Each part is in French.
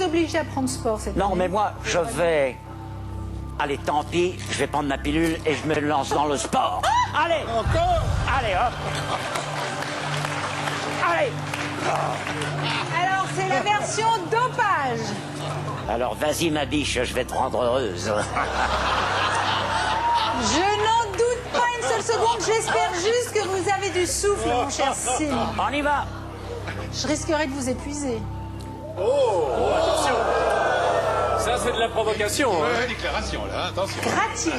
obligé à prendre sport cette année. Non, mais moi, je vais... Allez, tant pis, je vais prendre ma pilule et je me lance dans le sport. Allez. Encore? Allez, hop. Allez. Alors, c'est la version dopage. Alors, vas-y, ma biche, je vais te rendre heureuse. Je n'en doute pas une seule seconde. J'espère juste que vous avez du souffle, mon cher Sim. On y va. Je risquerais de vous épuiser. Attention. Ça, c'est de la provocation. Hein. Ouais, déclaration, là, attention. Gratier.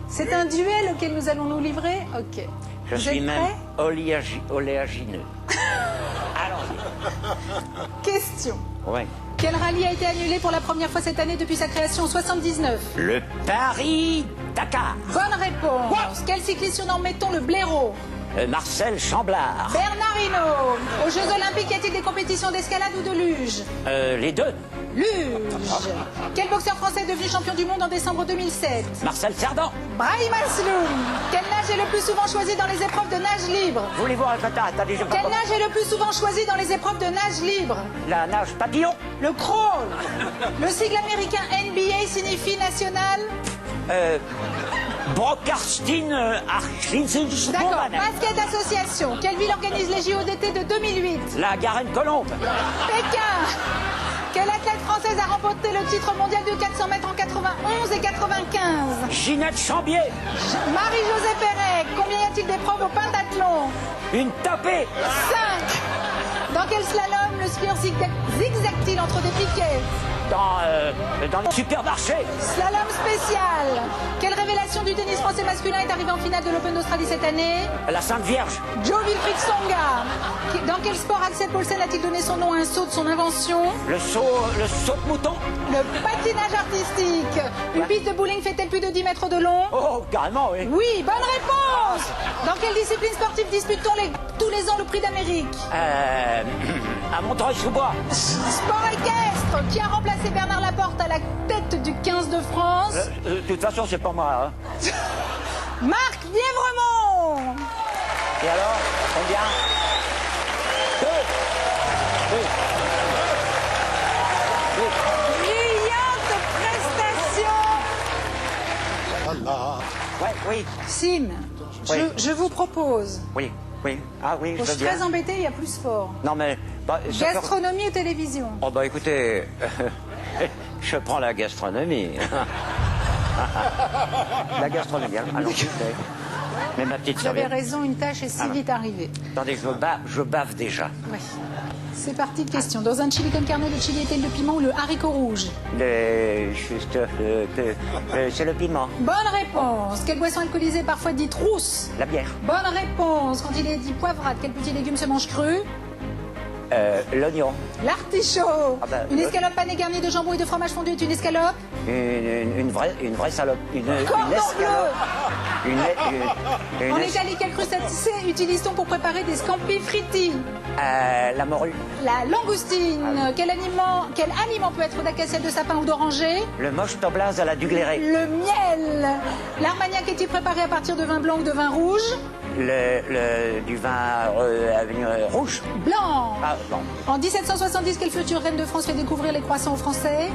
C'est un duel auquel nous allons nous livrer. Ok. Je Vous suis êtes même prêts oléagineux. Allons-y. Question. Ouais. Quel rallye a été annulé pour la première fois cette année depuis sa création en 79? Le Paris-Dakar. Bonne réponse. Quel cycliste surnomme mettons le blaireau? Marcel Chamblard. Bernard Hinault. Aux Jeux Olympiques, y a-t-il des compétitions d'escalade ou de luge? Les deux. Luge. Quel boxeur français est devenu champion du monde en décembre 2007? Marcel Cerdan. Brahim Asloum. Quel nage est le plus souvent choisi dans les épreuves de nage libre? Voulez-vous un quota? Attendez, je Quel nage est le plus souvent choisi dans les épreuves de nage libre? La nage papillon. Le crawl. Le sigle américain NBA signifie national? Brockharstin Archinsens. D'accord. Basket association. Quelle ville organise les JO d'été de 2008? La Garenne-Colombe. Pékin. Quelle athlète française a remporté le titre mondial de 400 mètres en 91 et 95? Ginette Chambier. Marie-Josée Pérec. Combien y a-t-il d'épreuves au pentathlon? Une tapée. 5. Dans quel slalom le skieur zigzague-t-il entre des piquets? Dans le supermarché. Slalom spécial. Quelle révélation du tennis français masculin est arrivée en finale de l'Open d'Australie cette année? La Sainte Vierge. Joe Wilfried Tsonga. Dans quel sport Axel Paulsen a-t-il donné son nom à un saut de son invention? Le saut de mouton. Le patinage artistique. Une piste de bowling fait-elle plus de 10 mètres de long? Oh, carrément, oui. Oui, bonne réponse. Dans quelle discipline sportive dispute-t-on tous les ans le prix d'Amérique? À Montreuil-sous-Bois. Sport équestre. Qui a remplacé Bernard Laporte à la tête du 15 de France? De toute façon, c'est pas moi. Hein. Marc Lièvremont. Et alors, combien? 2. Brillante prestation. Ouais, oui. Sim, Oui. je vous propose. Oui, oui. Ah oui, Je je veux suis très bien. embêtée, il y a plus sport. Non, mais... ça fait- Gastronomie ou télévision? Oh, bah écoutez, je prends la gastronomie. La gastronomie, allons mais ma petite Vous avez serviette. raison, une tâche est si vite arrivée. Attendez, je bave déjà. Oui. C'est parti de question. Dans un chili con carne, le chili est-il le piment ou le haricot rouge? C'est le piment, Bonne réponse. Quelle boisson alcoolisée parfois dite rousse? la bière, Bonne réponse. Quand il est dit poivrade, quel petit légume se mange cru? l'oignon, L'artichaut. Ah bah, Une escalope panée garnie de jambon et de fromage fondu est une escalope? une vraie salope, une Cordon escalope, En Italie, quel crustacé utilise-t-on pour préparer des scampi fritti? la morue, La langoustine. Quel aliment peut être d'acacia, de sapin ou d'oranger? le moche toblaz à la dugléré, Le miel. L'armagnac est-il préparé à partir de vin blanc ou de vin rouge? du vin rouge. Blanc. Ah, bon. En 1770, quelle future reine de France fait découvrir les croissants aux Français?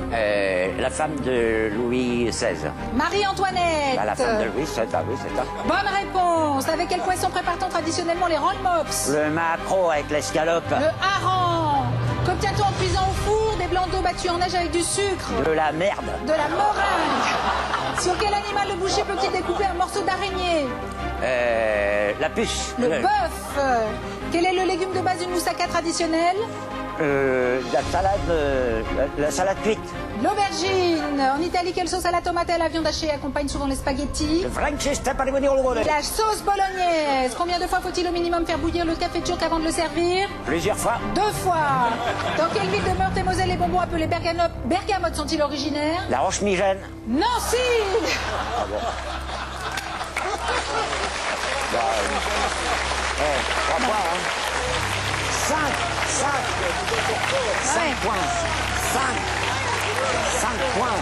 La femme de Louis XVI. Marie-Antoinette. Ah, la femme de Louis XVI, ah oui, c'est ça. Bonne réponse. Avec quel poisson prépare-t-on traditionnellement les roll-mops? Le maquereau avec l'escalope. Le hareng. Qu'obtient-on en cuisant au four? Des blancs d'eau battus en neige avec du sucre. De la merde. De la meringue. Sur quel animal le boucher peut-il découper un morceau d'araignée? La puce. Le bœuf. Quel est le légume de base d'une moussaka traditionnelle? La salade cuite. L'aubergine. En Italie, quelle sauce à la tomate et à la viande hachée accompagne souvent les spaghettis? Le Francesca Parimoniolo. La sauce bolognaise. Combien de fois faut-il au minimum faire bouillir le café turc avant de le servir? Plusieurs fois. 2 fois. Dans quelle ville de Meurthe-et-Moselle les bonbons appelés bergamotes sont-ils originaires? La Roche-Migène. Nancy. Trois points, hein. 5 points. 5 points.